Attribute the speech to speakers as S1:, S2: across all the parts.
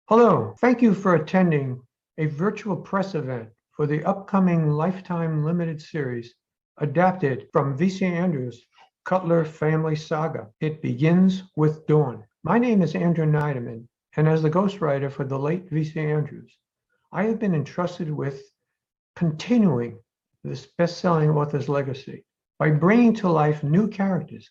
S1: Hello, thank you for attending a virtual press event for the upcoming Lifetime Limited series adapted from V.C. Andrews' Cutler Family Saga. It begins with dawn. My name is Andrew Neiderman, and as the ghostwriter for the late V.C. Andrews, I have been entrusted with continuing this best-selling author's legacy by bringing to life new characters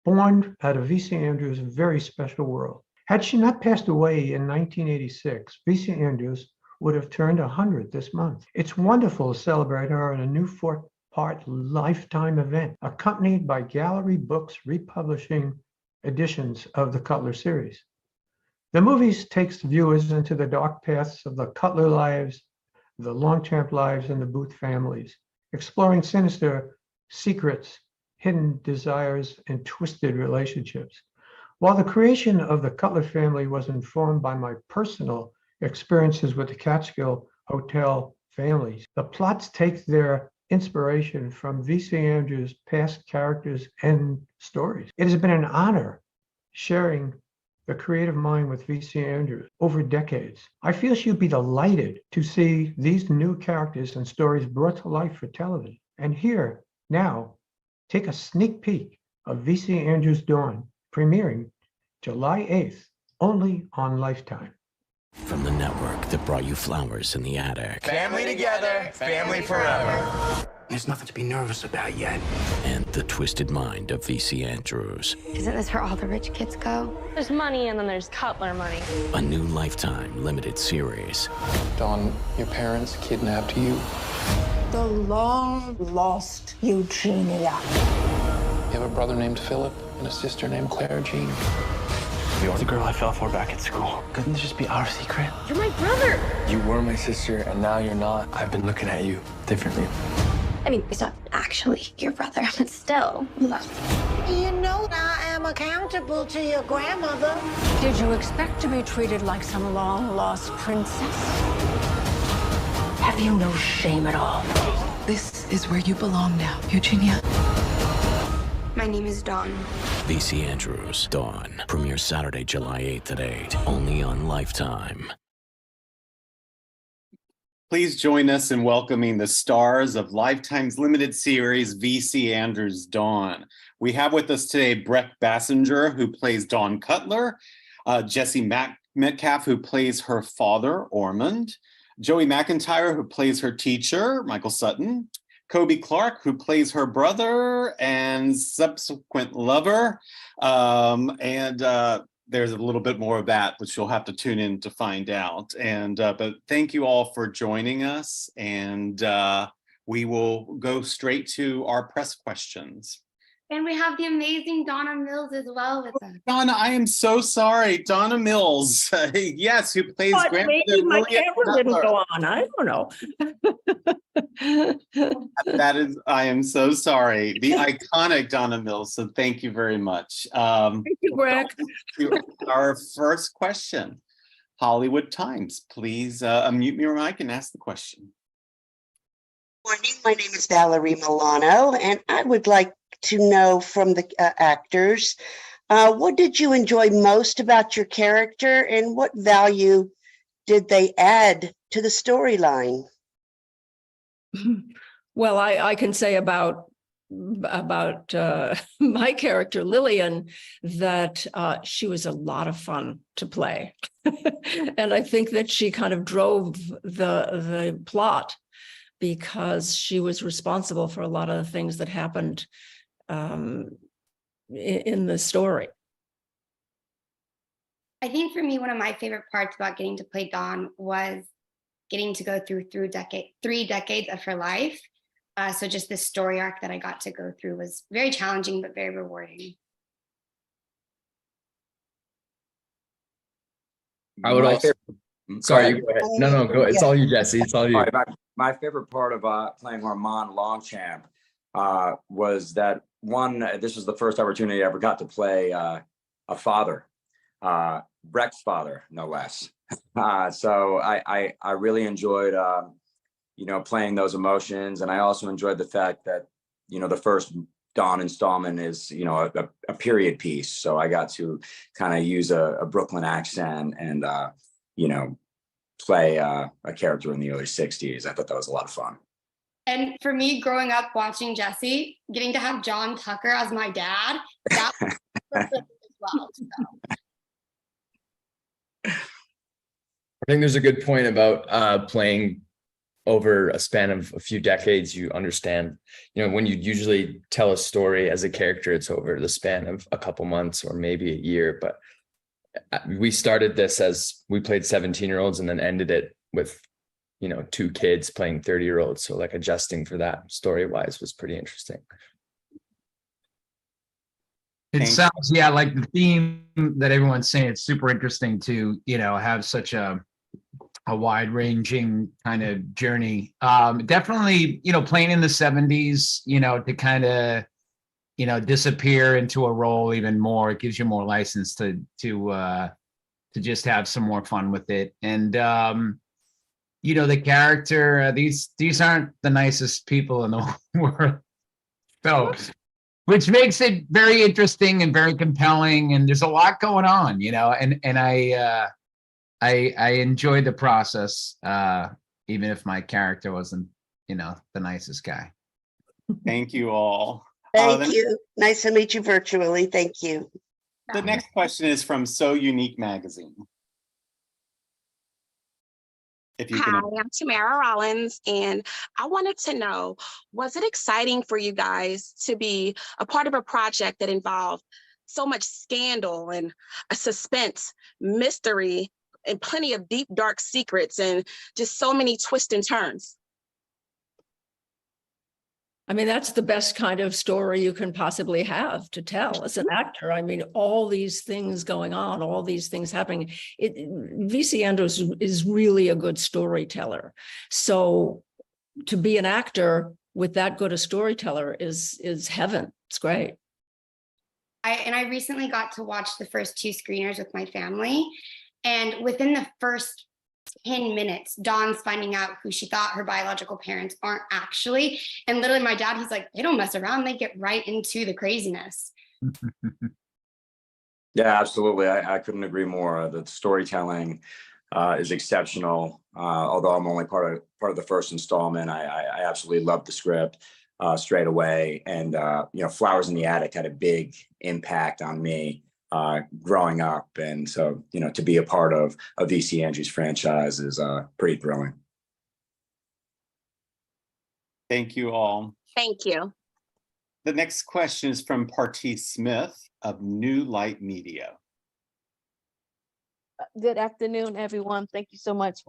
S1: born out of V.C. Andrews' very special world. Had she not passed away in 1986, V.C. Andrews would have turned 100 this month. It's wonderful to celebrate her in a new four-part Lifetime event, accompanied by Gallery Books republishing editions of the Cutler series. The movies takes viewers into the dark paths of the Cutler lives, the Longchamp lives, and the Booth families, exploring sinister secrets, hidden desires, and twisted relationships. While the creation of the Cutler family was informed by my personal experiences with the Catskill Hotel families, the plots take their inspiration from V.C. Andrews' past characters and stories. It has been an honor sharing the creative mind with V.C. Andrews over decades. I feel she'll be delighted to see these new characters and stories brought to life for television. And here, now, take a sneak peek of V.C. Andrews' Dawn, premiering July 8th, only on Lifetime.
S2: From the network that brought you Flowers in the Attic.
S3: Family together, family forever.
S2: There's nothing to be nervous about yet. And the twisted mind of V.C. Andrews.
S4: Isn't this where all the rich kids go?
S5: There's money and then there's Cutler money.
S2: A new Lifetime limited series.
S3: Dawn, your parents kidnapped you.
S6: The long-lost Eugenia.
S3: You have a brother named Philip and a sister named Clara Jean.
S7: You're the girl I fell for back at school. Couldn't this just be our secret?
S5: You're my brother!
S3: You were my sister, and now you're not. I've been looking at you differently.
S4: I mean, he's not actually your brother, but still.
S6: You know I am accountable to your grandmother.
S8: Did you expect to be treated like some long-lost princess? Have you no shame at all?
S9: This is where you belong now, Eugenia.
S4: My name is Dawn.
S2: V.C. Andrews, Dawn. Premieres Saturday, July 8th at 8. Only on Lifetime.
S10: Please join us in welcoming the stars of Lifetime's limited series, V.C. Andrews' Dawn. We have with us today Brec Bassinger, who plays Dawn Cutler, Jesse Metcalfe, who plays her father, Ormond, Joey McIntyre, who plays her teacher, Michael Sutton, Khobe Clarke, who plays her brother and subsequent lover. There's a little bit more of that, which you'll have to tune in to find out. But thank you all for joining us. And we will go straight to our press questions.
S5: And we have the amazing Donna Mills as well with us.
S10: Donna, I am so sorry. Donna Mills, yes, who plays grandmother.
S8: Maybe my camera didn't go on. I don't know.
S10: I am so sorry. The iconic Donna Mills. So thank you very much.
S8: Thank you, Brec.
S10: Our first question. Hollywood Times, please unmute your mic and ask the question.
S11: Morning, my name is Valerie Milano, and I would like to know from the actors, what did you enjoy most about your character, and what value did they add to the storyline?
S8: Well, I can say about my character, Lillian, that she was a lot of fun to play. And I think that she kind of drove the plot because she was responsible for a lot of the things that happened in the story.
S5: I think for me, one of my favorite parts about getting to play Dawn was getting to go through 3 decades of her life. So just this story arc that I got to go through was very challenging, but very rewarding.
S12: I would also. Sorry, you go ahead. No, go. It's all you, Jesse. It's all you.
S13: All right, my favorite part of playing Armand Longchamp was that this was the first opportunity I ever got to play a father, Brec's father, no less. So I really enjoyed, playing those emotions. And I also enjoyed the fact that, the first Dawn installment is, a period piece. So I got to kind of use a Brooklyn accent and play a character in the early 60s. I thought that was a lot of fun.
S5: And for me, growing up watching Jesse, getting to have John Tucker as my dad, that was perfect as well. So.
S12: I think there's a good point about playing over a span of a few decades. You understand, when you usually tell a story as a character, it's over the span of a couple months or maybe a year. But we started this as we played 17-year-olds and then ended it with, 2 kids playing 30-year-olds. So like adjusting for that story-wise was pretty interesting.
S14: It sounds, like the theme that everyone's saying, it's super interesting to, have such a wide-ranging kind of journey. Definitely, playing in the 70s, to kind of, disappear into a role even more. It gives you more license to just have some more fun with it. And the character, these aren't the nicest people in the world. So, which makes it very interesting and very compelling. And there's a lot going on, and I enjoyed the process, even if my character wasn't, the nicest guy.
S10: Thank you all.
S11: Thank you. Nice to meet you virtually. Thank you.
S10: The next question is from So Unique Magazine.
S15: Hi, I'm Tamara Rollins, and I wanted to know, was it exciting for you guys to be a part of a project that involved so much scandal and a suspense, mystery, and plenty of deep, dark secrets, and just so many twists and turns?
S8: I mean, that's the best kind of story you can possibly have to tell as an actor. I mean, all these things going on, all these things happening. V.C. Andrews is really a good storyteller. So to be an actor with that good a storyteller is heaven. It's great.
S5: I recently got to watch the first 2 screeners with my family. And within the first 10 minutes, Dawn's finding out who she thought her biological parents aren't actually. And literally my dad, he's like, they don't mess around. They get right into the craziness.
S13: Yeah, absolutely. I couldn't agree more. The storytelling is exceptional. Although I'm only part of the first installment, I absolutely loved the script straight away. And, Flowers in the Attic had a big impact on me growing up. And so, to be a part of a V.C. Andrews franchise is pretty thrilling.
S10: Thank you all.
S15: Thank you.
S10: The next question is from Partee Smith of New Light Media.
S16: Good afternoon, everyone. Thank you so much.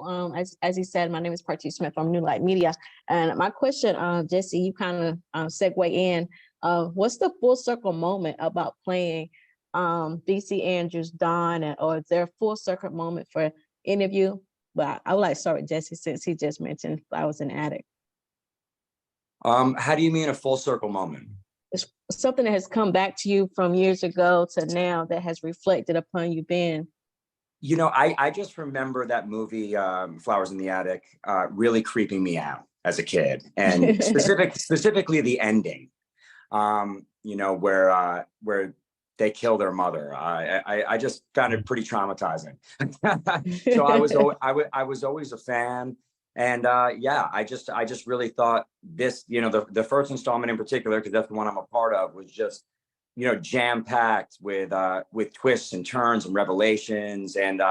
S16: As he said, my name is Partee Smith from New Light Media. And my question, Jesse, you kind of segue in. What's the full circle moment about playing V.C. Andrews, Don, or is there a full circle moment for any of you? But I would like to start with Jesse since he just mentioned Flowers in the Attic.
S13: How do you mean a full circle moment?
S16: It's something that has come back to you from years ago to now that has reflected upon you being.
S13: I just remember that movie, Flowers in the Attic, really creeping me out as a kid, and specifically the ending, where they kill their mother. I just found it pretty traumatizing. So I was always a fan. And I just really thought this, the first installment in particular, because that's the one I'm a part of, was just, jam-packed with twists and turns and revelations. And,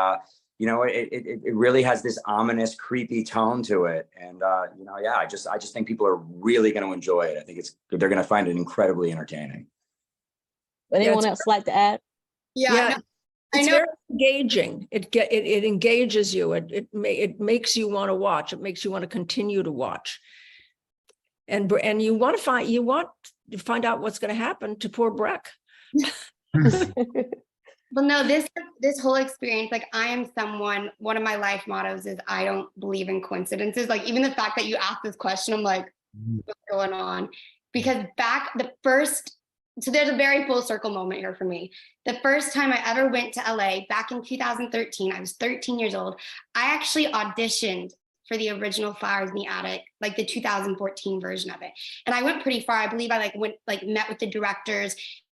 S13: it really has this ominous, creepy tone to it. And, I just think people are really going to enjoy it. I think they're going to find it incredibly entertaining.
S16: Would anyone else like to add?
S8: Yeah. It's very engaging. It engages you. It makes you want to watch. It makes you want to continue to watch. And you want to find out what's going to happen to poor Brec.
S5: Well, no, this whole experience, like I am one of my life mottos is I don't believe in coincidences. Like even the fact that you asked this question, I'm like, what's going on? Because so there's a very full circle moment here for me. The first time I ever went to LA back in 2013, I was 13 years old. I actually auditioned for the original Flowers in the Attic, like the 2014 version of it. And I went pretty far. I believe I met with the directors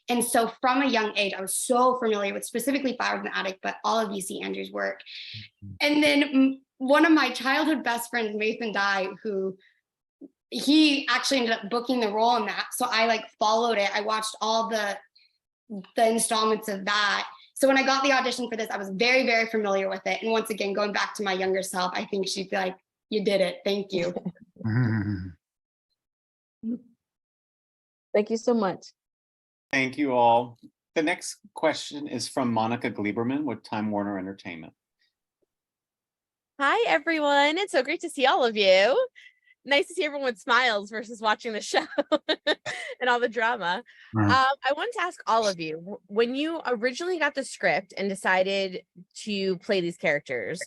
S5: And so from a young age, I was so familiar with specifically Flowers in the Attic, but all of V.C. Andrews' work. And then one of my childhood best friends, Mason Dye, who he actually ended up booking the role in that. So I like followed it. I watched all the installments of that. So when I got the audition for this, I was very, very familiar with it. And once again, going back to my younger self, I think she'd be like, you did it. Thank you.
S16: Thank you so much.
S10: Thank you all. The next question is from Monica Gleiberman with Time Warner Entertainment.
S17: Hi, everyone. It's so great to see all of you. Nice to see everyone with smiles versus watching the show and all the drama. I wanted to ask all of you, when you originally got the script and decided to play these characters,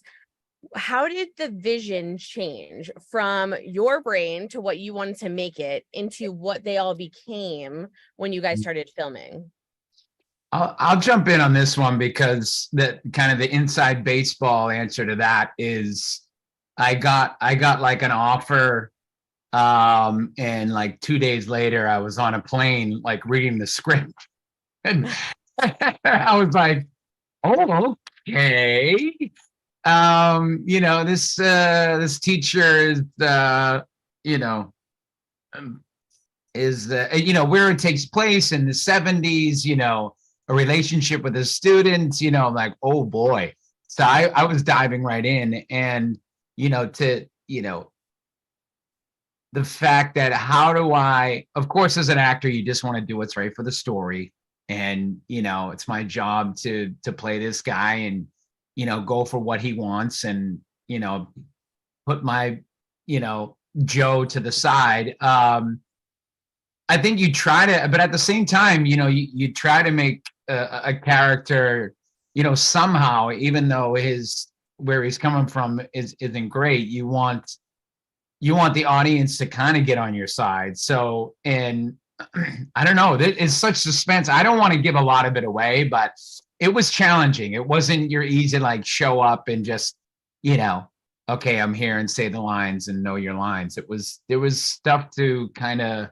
S17: how did the vision change from your brain to what you wanted to make it into what they all became when you guys started filming?
S14: I'll jump in on this one because that kind of the inside baseball answer to that is I got like an offer, and like 2 days later I was on a plane like reading the script, and I was like, oh, okay. This teacher is where it takes place in the 70s, a relationship with a student, like, oh boy. So I was diving right in, and the fact that how do I, of course, as an actor, you just want to do what's right for the story. And, it's my job to play this guy and, go for what he wants and, put my, Joe to the side. I think you try to, but at the same time, you try to make a character, somehow, even though where he's coming from isn't great, you want the audience to kind of get on your side. So, and I don't know, it's such suspense. I don't want to give a lot of it away, but it was challenging. It wasn't your easy, like, show up and just, okay, I'm here and say the lines and know your lines. There was stuff to kind of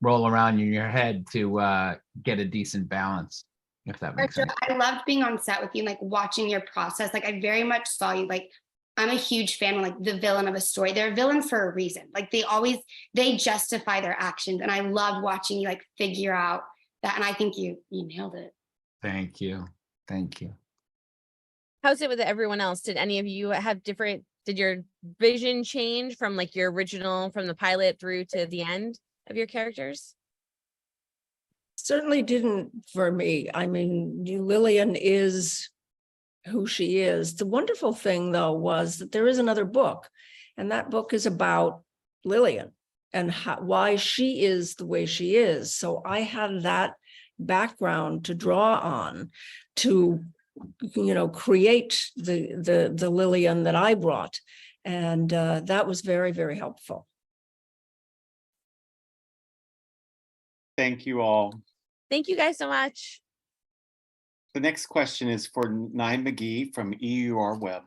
S14: roll around in your head to get a decent balance, if that makes sense.
S5: I loved being on set with you, like watching your process. Like I very much saw you, like, I'm a huge fan of like the villain of a story. They're a villain for a reason. Like they justify their actions. And I loved watching you like figure out that. And I think you nailed it.
S14: Thank you. Thank you.
S17: How's it with everyone else? Did any of you have did your vision change from like your original, from the pilot through to the end of your characters?
S8: Certainly didn't for me. I mean, Lillian is who she is. The wonderful thing, though, was that there is another book, and that book is about Lillian and why she is the way she is. So I had that background to draw on to, create the Lillian that I brought, and that was very, very helpful.
S10: Thank you all.
S17: Thank you guys so much.
S10: The next question is for Nye McGee from EUR Web.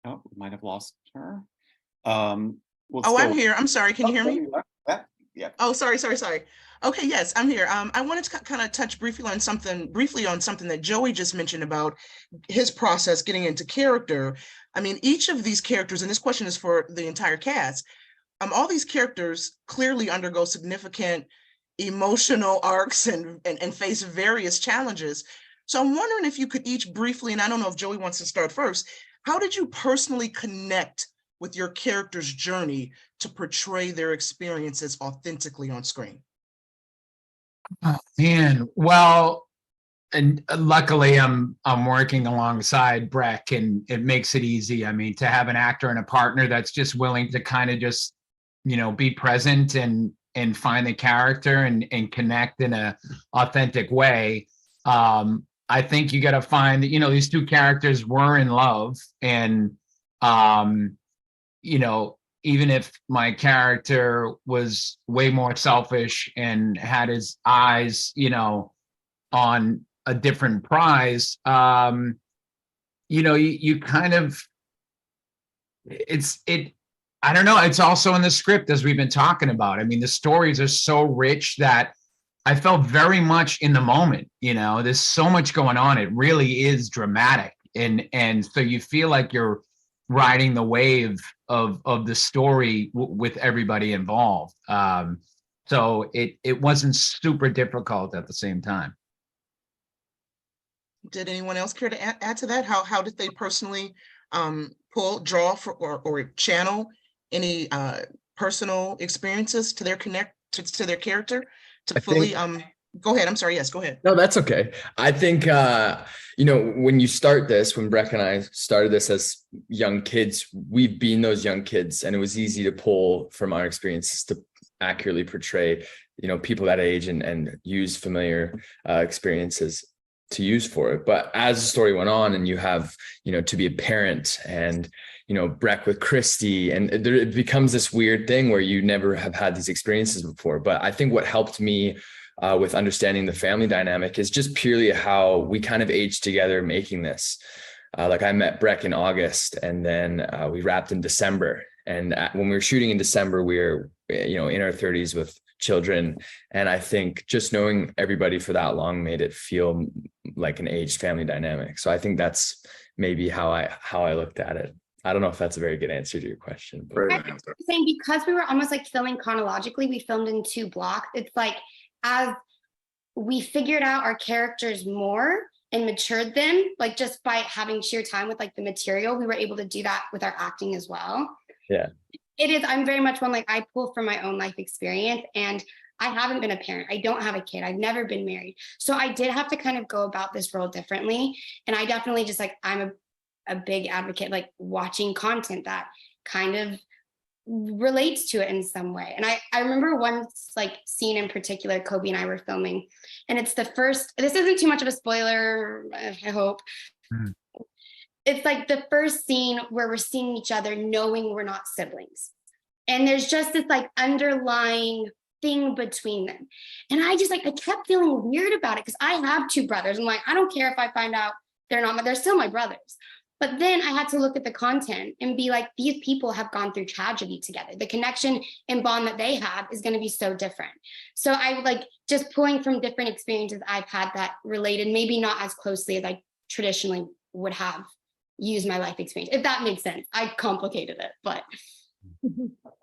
S10: Oh, we might have lost her.
S18: I'm here. I'm sorry. Can you hear me?
S10: Yeah.
S18: Oh, sorry. Okay, yes, I'm here. I wanted to kind of touch briefly on something that Joey just mentioned about his process getting into character. I mean, each of these characters, and this question is for the entire cast, all these characters clearly undergo significant emotional arcs and face various challenges. So I'm wondering if you could each briefly, and I don't know if Joey wants to start first, how did you personally connect with your character's journey to portray their experiences authentically on screen?
S14: Oh, man, well, and luckily I'm working alongside Brec, and it makes it easy. I mean, to have an actor and a partner that's just willing to kind of just, be present and find the character and connect in a authentic way. I think you got to find that, these two characters were in love, and, even if my character was way more selfish and had his eyes, on a different prize, you kind of, I don't know. It's also in the script, as we've been talking about. I mean, the stories are so rich that I felt very much in the moment. There's so much going on. It really is dramatic. And so you feel like you're riding the wave of the story with everybody involved. So it wasn't super difficult at the same time.
S18: Did anyone else care to add to that? How did they personally draw or channel any personal experiences to their to their character to fully go ahead. I'm sorry. Yes, go ahead.
S12: No, that's okay. I think when you start this, when Brec and I started this as young kids, we've been those young kids, and it was easy to pull from our experiences to accurately portray people that age and use familiar experiences to use for it. But as the story went on, and you have to be a parent, and Brec with Christy, and it becomes this weird thing where you never have had these experiences before. But I think what helped me with understanding the family dynamic is just purely how we kind of aged together making this. Like I met Brec in August, and then we wrapped in December. And when we were shooting in December, we were in our 30s with children. And I think just knowing everybody for that long made it feel like an aged family dynamic. So I think that's maybe how I looked at it. I don't know if that's a very good answer to your question. But
S5: I'm saying, because we were almost like filming chronologically, we filmed in 2 blocks. It's like, as we figured out our characters more and matured them, like just by having sheer time with like the material, we were able to do that with our acting as well.
S12: Yeah.
S5: It is, I'm very much one, like I pull from my own life experience, and I haven't been a parent. I don't have a kid. I've never been married. So I did have to kind of go about this role differently. And I definitely just like, I'm a big advocate, like watching content that kind of relates to it in some way. And I remember one like scene in particular, Khobe and I were filming, and it's the first, this isn't too much of a spoiler, I hope. It's like the first scene where we're seeing each other knowing we're not siblings. And there's just this like underlying thing between them. And I kept feeling weird about it, because I have 2 brothers. I'm like, I don't care if I find out they're still my brothers. But then I had to look at the content and be like, these people have gone through tragedy together. The connection and bond that they have is going to be so different. So I like just pulling from different experiences I've had that related, maybe not as closely as I traditionally would have used my life experience, if that makes sense. I complicated it, but.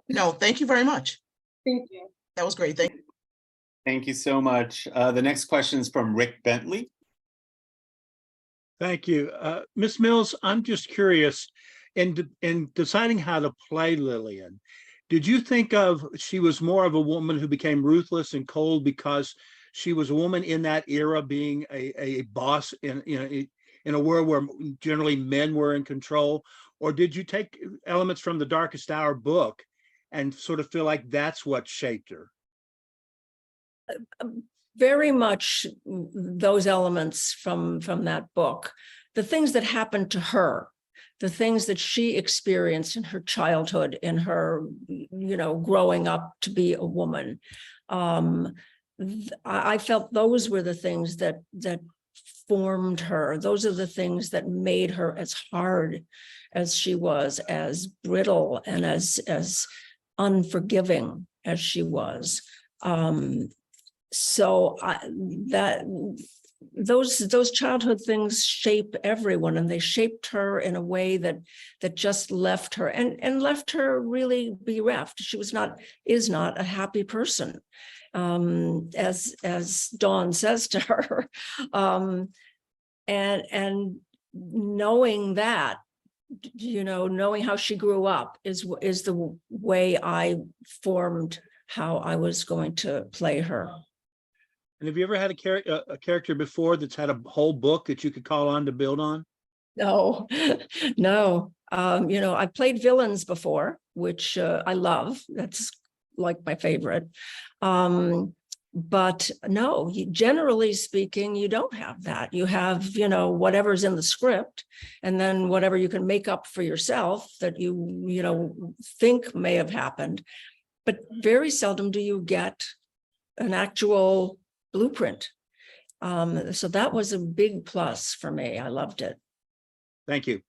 S18: No, thank you very much.
S5: Thank you.
S18: That was great. Thank you.
S10: Thank you so much. The next question is from Rick Bentley.
S19: Thank you. Ms. Mills, I'm just curious, in deciding how to play Lillian, did you think she was more of a woman who became ruthless and cold because she was a woman in that era, being a boss in a world where generally men were in control? Or did you take elements from the Darkest Hour book and sort of feel like that's what shaped her?
S8: Very much those elements from that book, the things that happened to her, the things that she experienced in her childhood, in her, growing up to be a woman. I felt those were the things that formed her. Those are the things that made her as hard as she was, as brittle and as unforgiving as she was. So those childhood things shape everyone, and they shaped her in a way that just left her and left her really bereft. She is not a happy person, as Dawn says to her, and knowing that, knowing how she grew up is the way I formed how I was going to play her.
S19: And have you ever had a character before that's had a whole book that you could call on to build on?
S8: No. I played villains before, which I love. That's like my favorite. But no, generally speaking, you don't have that. You have, whatever's in the script, and then whatever you can make up for yourself that you think may have happened. But very seldom do you get an actual blueprint. So that was a big plus for me. I loved it.
S19: Thank you.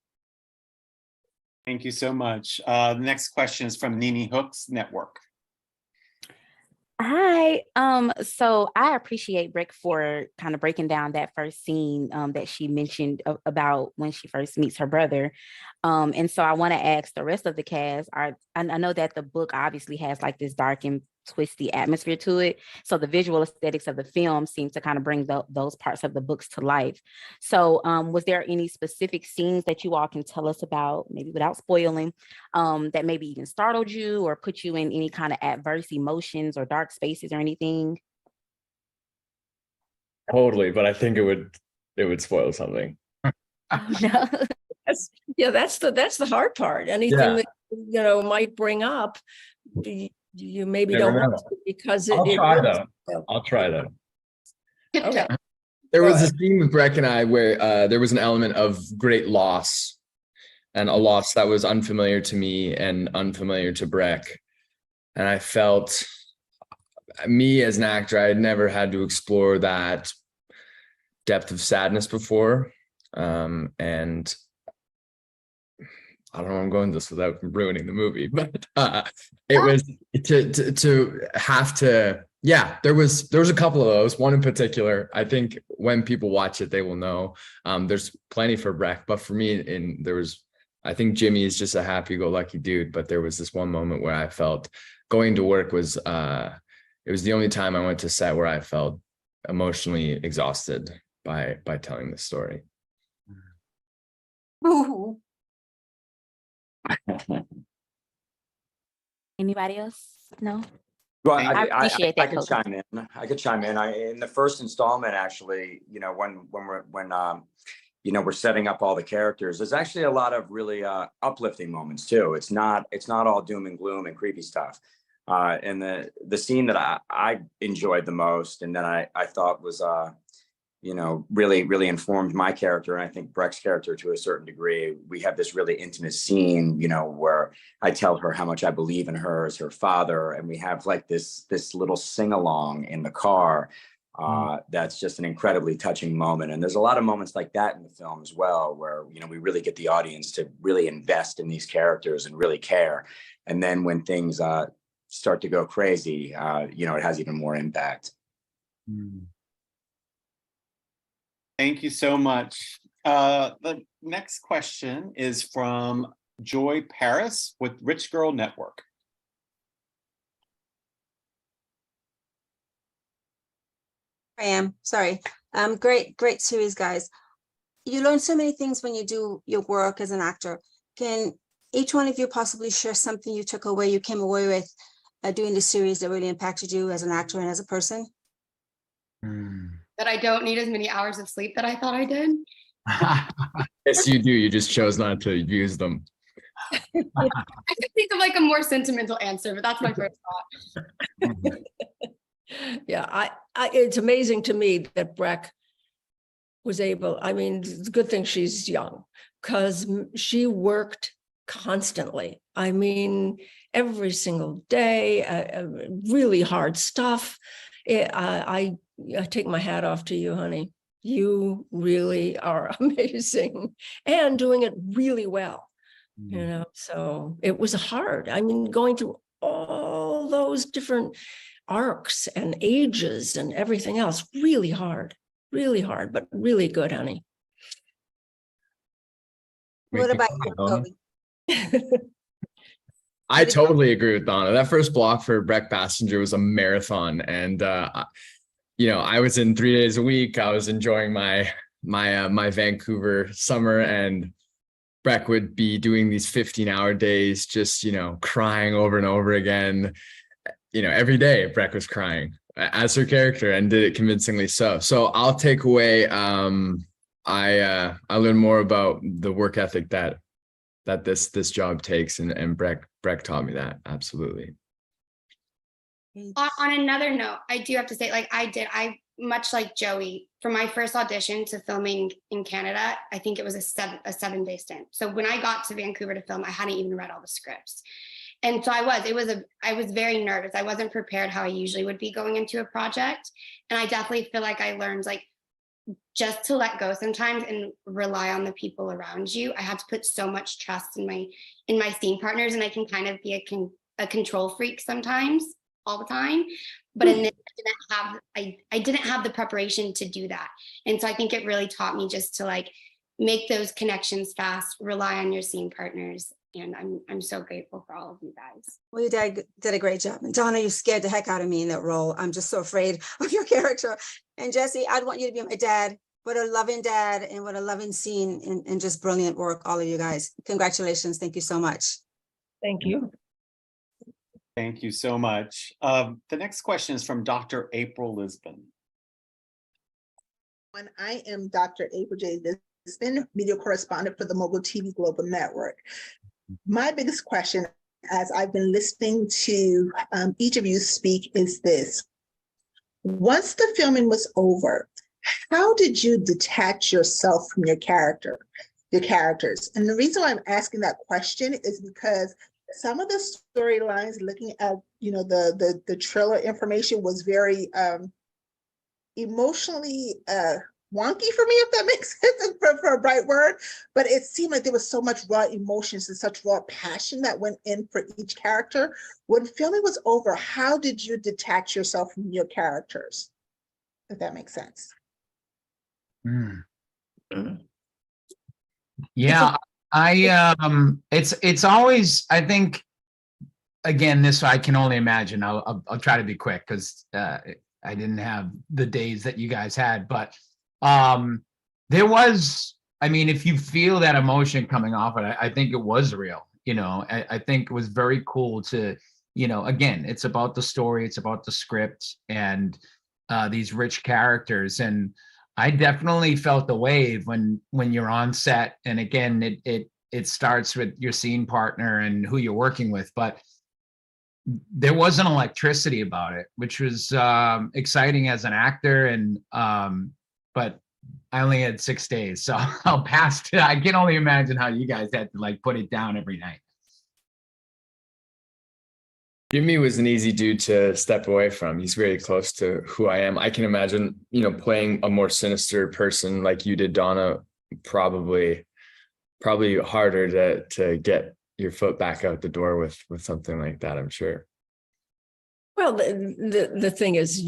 S10: Thank you so much. The next question is from Nene Hooks Network.
S20: Hi. So I appreciate Brec for kind of breaking down that first scene that she mentioned about when she first meets her brother. And so I want to ask the rest of the cast, I know that the book obviously has like this dark and twisty atmosphere to it. So the visual aesthetics of the film seem to kind of bring those parts of the books to life. So was there any specific scenes that you all can tell us about, maybe without spoiling, that maybe even startled you or put you in any kind of adverse emotions or dark spaces or anything?
S12: Totally, but I think it would spoil something.
S20: No.
S8: That's the hard part. Anything that might bring up, you maybe
S12: Never
S8: don't want
S12: know.
S8: to, because
S12: I'll try though.
S8: Okay.
S12: There was a scene with Brec and I where there was an element of great loss, and a loss that was unfamiliar to me and unfamiliar to Brec. And I felt, me as an actor, I had never had to explore that depth of sadness before. And I don't know where I'm going with this without ruining the movie, but it was to have to, there was a couple of those, one in particular. I think when people watch it, they will know. There's plenty for Brec, but for me, I think Jimmy is just a happy-go-lucky dude, but there was this one moment where I felt going to work was, it was the only time I went to set where I felt emotionally exhausted by telling this story.
S20: Ooh. Anybody else? No?
S13: Well,
S20: I appreciate that.
S13: I could chime in. In the first installment, actually, when we're setting up all the characters, there's actually a lot of really uplifting moments too. It's not all doom and gloom and creepy stuff. And the scene that I enjoyed the most, and that I thought was really informed my character, and I think Brec's character to a certain degree. We have this really intimate scene, where I tell her how much I believe in her as her father, and we have like this little sing-along in the car. That's just an incredibly touching moment. And there's a lot of moments like that in the film as well, where we really get the audience to really invest in these characters and really care. And then when things start to go crazy, it has even more impact.
S10: Thank you so much. The next question is from Joy Paris with Rich Girl Network.
S21: I am sorry. Great series, guys. You learn so many things when you do your work as an actor. Can each one of you possibly share something you took away, you came away with doing the series that really impacted you as an actor and as a person?
S5: That I don't need as many hours of sleep that I thought I did.
S12: Yes, you do. You just chose not to use them.
S5: I could think of like a more sentimental answer, but that's my first thought.
S8: Yeah, it's amazing to me that Brec was able, it's a good thing she's young, because she worked constantly. Every single day, really hard stuff. I take my hat off to you, honey. You really are amazing and doing it really well. So it was hard. Going through all those different arcs and ages and everything else, really hard, but really good, honey.
S21: What about you, Khobe?
S12: I totally agree with Donna. That first block for Brec Bassinger was a marathon, and I was in 3 days a week. I was enjoying my Vancouver summer, and Brec would be doing these 15-hour days, just crying over and over again. Every day Brec was crying as her character, and did it convincingly so. So I'll take away. I learned more about the work ethic that this job takes, and Brec taught me that. Absolutely.
S5: On another note, I do have to say, I much like Joey, from my first audition to filming in Canada, I think it was a 7-day stint. So when I got to Vancouver to film, I hadn't even read all the scripts. And so I was very nervous. I wasn't prepared how I usually would be going into a project. And I definitely feel like I learned just to let go sometimes and rely on the people around you. I had to put so much trust in my scene partners, and I can kind of be a control freak sometimes, all the time. But in this, I didn't have the preparation to do that. And so I think it really taught me just to like make those connections fast, rely on your scene partners. And I'm so grateful for all of you guys.
S21: Well, you did a great job. And Donna, you scared the heck out of me in that role. I'm just so afraid of your character. And Jesse, I'd want you to be my dad. What a loving dad and what a loving scene, and just brilliant work, all of you guys. Congratulations. Thank you so much.
S8: Thank you.
S10: Thank you so much. The next question is from Dr. April Lisbon.
S1: I am Dr. April J. Lisbon, media correspondent for the Mogul TV Global Network. My biggest question, as I've been listening to each of you speak, is this. Once the filming was over, how did you detach yourself from your characters? And the reason why I'm asking that question is because some of the storylines, looking at the trailer information, was very emotionally wonky for me, if that makes sense, for a bright word. But it seemed like there was so much raw emotions and such raw passion that went in for each character. When filming was over, how did you detach yourself from your characters, if that makes sense?
S14: Yeah, it's always, I think, again, this I can only imagine. I'll try to be quick because I didn't have the days that you guys had, but there was, I mean, if you feel that emotion coming off it, I think it was real. I think it was very cool to, again, it's about the story, it's about the script and these rich characters. And I definitely felt the wave when you're on set. And again, it starts with your scene partner and who you're working with, but there was an electricity about it, which was exciting as an actor. And but I only had 6 days, so I'll pass to, I can only imagine how you guys had to like put it down every night.
S12: Jimmy was an easy dude to step away from. He's very close to who I am. I can imagine, playing a more sinister person like you did, Donna, probably harder to get your foot back out the door with something like that, I'm sure.
S8: Well, the thing is,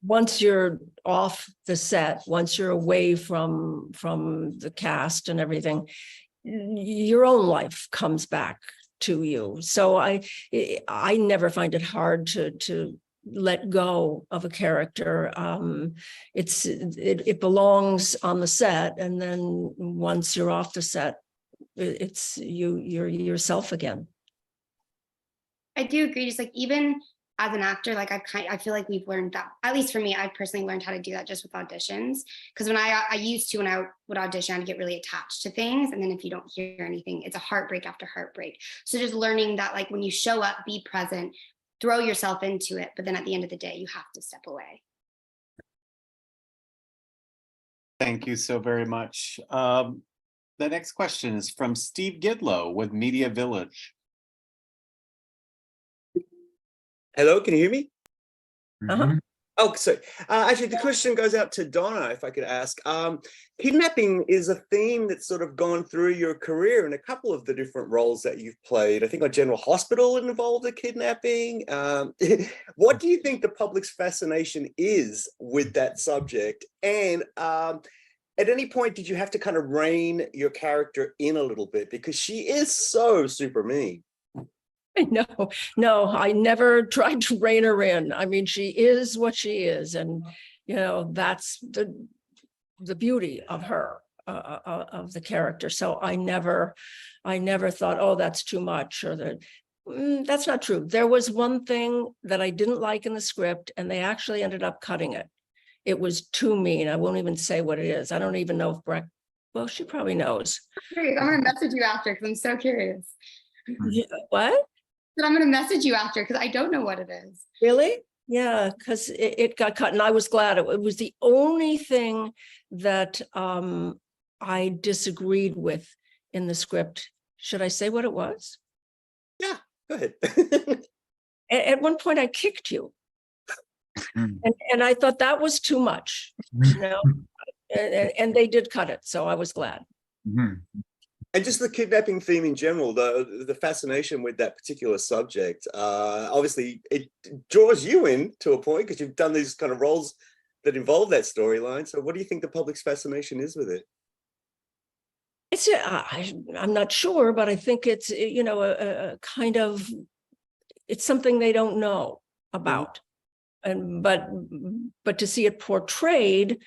S8: once you're off the set, once you're away from the cast and everything, your own life comes back to you. So I never find it hard to let go of a character. It belongs on the set, and then once you're off the set, you're yourself again.
S5: I do agree. Just like even as an actor, like I feel like we've learned that, at least for me, I personally learned how to do that just with auditions. Because when I used to, when I would audition, I'd get really attached to things. And then if you don't hear anything, it's a heartbreak after heartbreak. So just learning that, like, when you show up, be present, throw yourself into it. But then at the end of the day, you have to step away.
S10: Thank you so very much. The next question is from Steve Gidlow with Media Village.
S22: Hello, can you hear me?
S8: Uh-huh.
S22: Oh, sorry. Actually, the question goes out to Donna, if I could ask. Kidnapping is a theme that's sort of gone through your career in a couple of the different roles that you've played. I think on General Hospital it involved a kidnapping. What do you think the public's fascination is with that subject? And at any point, did you have to kind of rein your character in a little bit? Because she is so super mean.
S8: No, I never tried to rein her in. I mean, she is what she is. And, that's the beauty of her, of the character. So I never thought, oh, that's too much, or that's not true. There was one thing that I didn't like in the script, and they actually ended up cutting it. It was too mean. I won't even say what it is. I don't even know if Brec, well, she probably knows.
S5: I'm going to message you after because I'm so curious.
S8: Yeah, what?
S5: I'm going to message you after because I don't know what it is.
S8: Really? Yeah, because it got cut, and I was glad. It was the only thing that I disagreed with in the script. Should I say what it was?
S22: Yeah, go ahead.
S8: At one point, I kicked you. And I thought that was too much, you know, and they did cut it, so I was glad.
S22: And just the kidnapping theme in general, the fascination with that particular subject, obviously it draws you in to a point because you've done these kind of roles that involve that storyline. So what do you think the public's fascination is with it?
S8: It's I'm not sure, but I think it's, you know, a kind of, it's something they don't know about. And but to see it portrayed,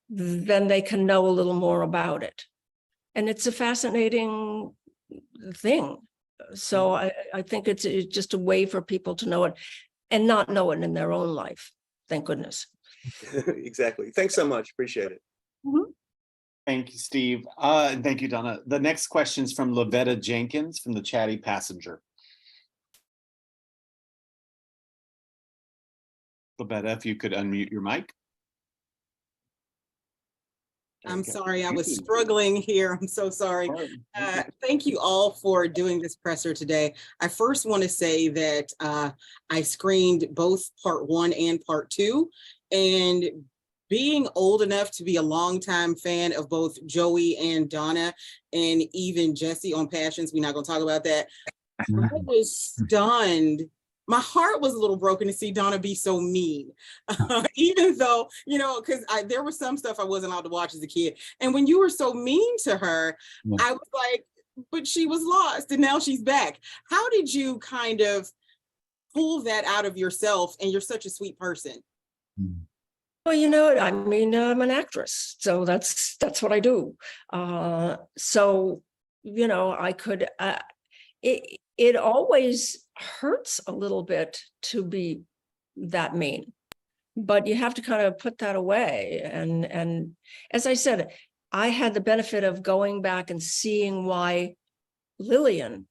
S8: then they can know a little more about it. And it's a fascinating thing. So I think it's just a way for people to know it and not know it in their own life. Thank goodness.
S22: Exactly. Thanks so much. Appreciate it.
S10: Thank you, Steve. And thank you, Donna. The next question is from Lavetta Jenkins from the Chatty Passenger. Lavetta, if you could unmute your mic.
S3: I'm sorry, I was struggling here. I'm so sorry. Thank you all for doing this presser today. I first want to say that I screened both part 1 and part 2, and being old enough to be a longtime fan of both Joey and Donna, and even Jesse on Passions, we're not going to talk about that. I was stunned. My heart was a little broken to see Donna be so mean, even though, you know, because there was some stuff I wasn't allowed to watch as a kid. And when you were so mean to her, I was like, but she was lost and now she's back. How did you kind of pull that out of yourself? And you're such a sweet person.
S8: Well, you know, I mean, I'm an actress, so that's what I do. So, you know, I could, it always hurts a little bit to be that mean, but you have to kind of put that away. And as I said, I had the benefit of going back and seeing why Lillian,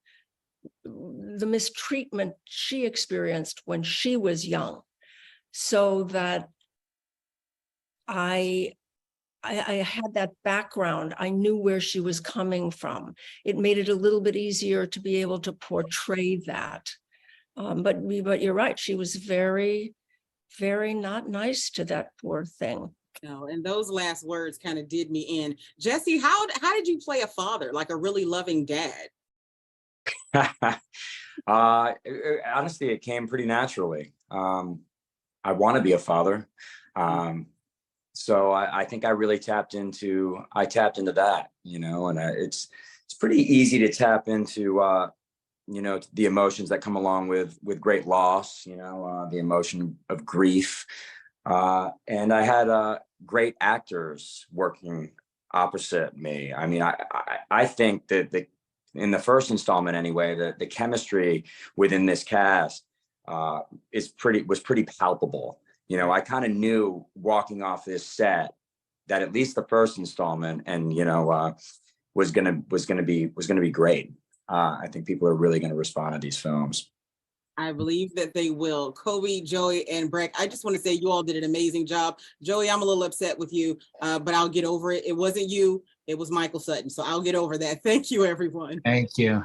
S8: the mistreatment she experienced when she was young, so that I had that background. I knew where she was coming from. It made it a little bit easier to be able to portray that. But you're right. She was very, very not nice to that poor thing.
S3: No, and those last words kind of did me in. Jesse, how did you play a father, like a really loving dad?
S13: Honestly, it came pretty naturally. I want to be a father. So I think I really tapped into that, you know, and it's pretty easy to tap into, you know, the emotions that come along with great loss, you know, the emotion of grief. And I had great actors working opposite me. I mean, I think that in the first installment anyway, the chemistry within this cast was pretty palpable. You know, I kind of knew walking off this set that at least the first installment, and you know, was gonna be great. I think people are really gonna respond to these films.
S3: I believe that they will. Khobe, Joey, and Brec, I just want to say you all did an amazing job. Joey, I'm a little upset with you, but I'll get over it. It wasn't you, it was Michael Sutton. So I'll get over that. Thank you, everyone.
S14: Thank you.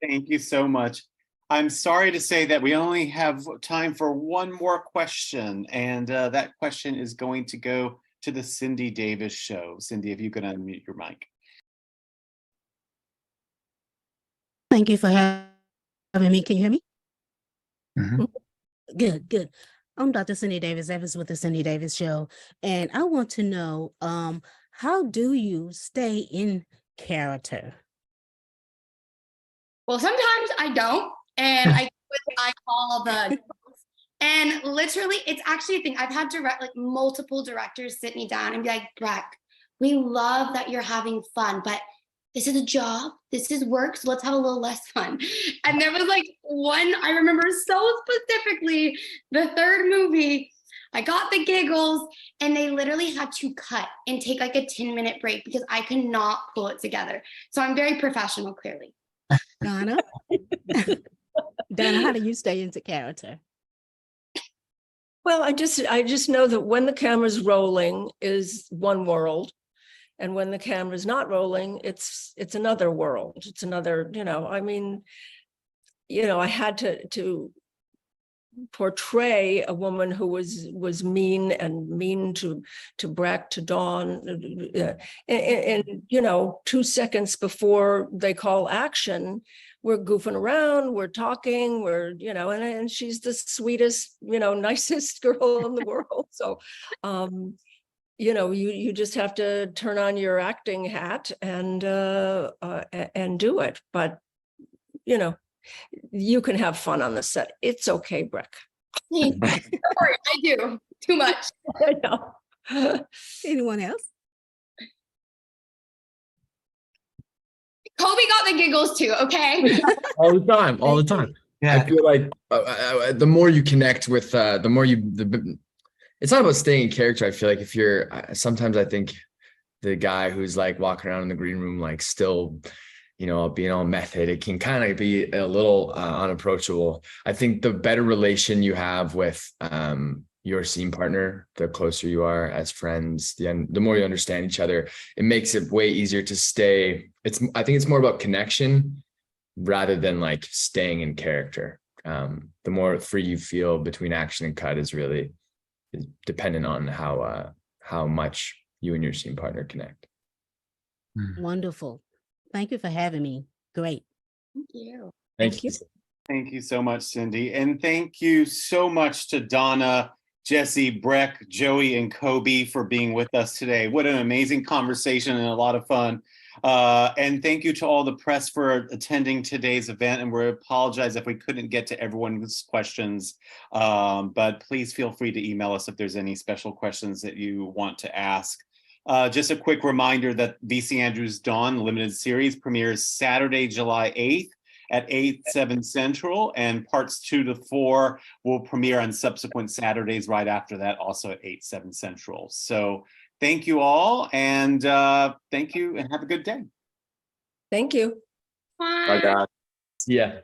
S10: Thank you so much. I'm sorry to say that we only have time for one more question, and that question is going to go to the Cindy Davis Show. Cindy, if you can unmute your mic.
S7: Thank you for having me. Can you hear me? Good. I'm Dr. Cindy Davis Evans with the Cindy Davis Show, and I want to know, how do you stay in character?
S5: Well, sometimes I don't. And I call the, and literally it's actually a thing. I've had multiple directors sit me down and be like, Brec, we love that you're having fun, but this is a job, this is work, so let's have a little less fun. And there was one, I remember so specifically, the third movie, I got the giggles and they literally had to cut and take a 10-minute break because I could not pull it together. So I'm very professional, clearly.
S7: Donna? Donna, how do you stay into character?
S8: Well, I just know that when the camera's rolling is one world, and when the camera's not rolling, it's another world. It's another, you know, I mean, you know, I had to portray a woman who was mean to Brec, to Dawn, and 2 seconds before they call action, we're goofing around, we're talking, and she's the sweetest, nicest girl in the world. So, you just have to turn on your acting hat and do it. But, you can have fun on the set. It's okay, Brec.
S5: I do too much.
S8: I know.
S7: Anyone else?
S5: Khobe got the giggles too, okay?
S12: All the time.
S14: Yeah.
S12: I feel like the more you connect with, it's not about staying in character. I feel like sometimes I think the guy who's like walking around in the green room, like still, being all method, it can kind of be a little unapproachable. I think the better relation you have with your scene partner, the closer you are as friends, the more you understand each other, it makes it way easier to stay. I think it's more about connection rather than like staying in character. The more free you feel between action and cut is really dependent on how much you and your scene partner connect.
S7: Wonderful. Thank you for having me. Great.
S5: Thank you.
S12: Thank you.
S10: Thank you so much, Cindy. And thank you so much to Donna, Jesse, Brec, Joey, and Khobe for being with us today. What an amazing conversation and a lot of fun. And thank you to all the press for attending today's event. And we apologize if we couldn't get to everyone's questions, but please feel free to email us if there's any special questions that you want to ask. Just a quick reminder that VC Andrews Dawn limited series premieres Saturday, July 8th at 8/7 Central, and parts 2 to 4 will premiere on subsequent Saturdays right after that, also at 8/7 Central. So thank you all, and thank you, and have a good day.
S8: Thank you.
S13: Bye, guys.
S12: Yeah.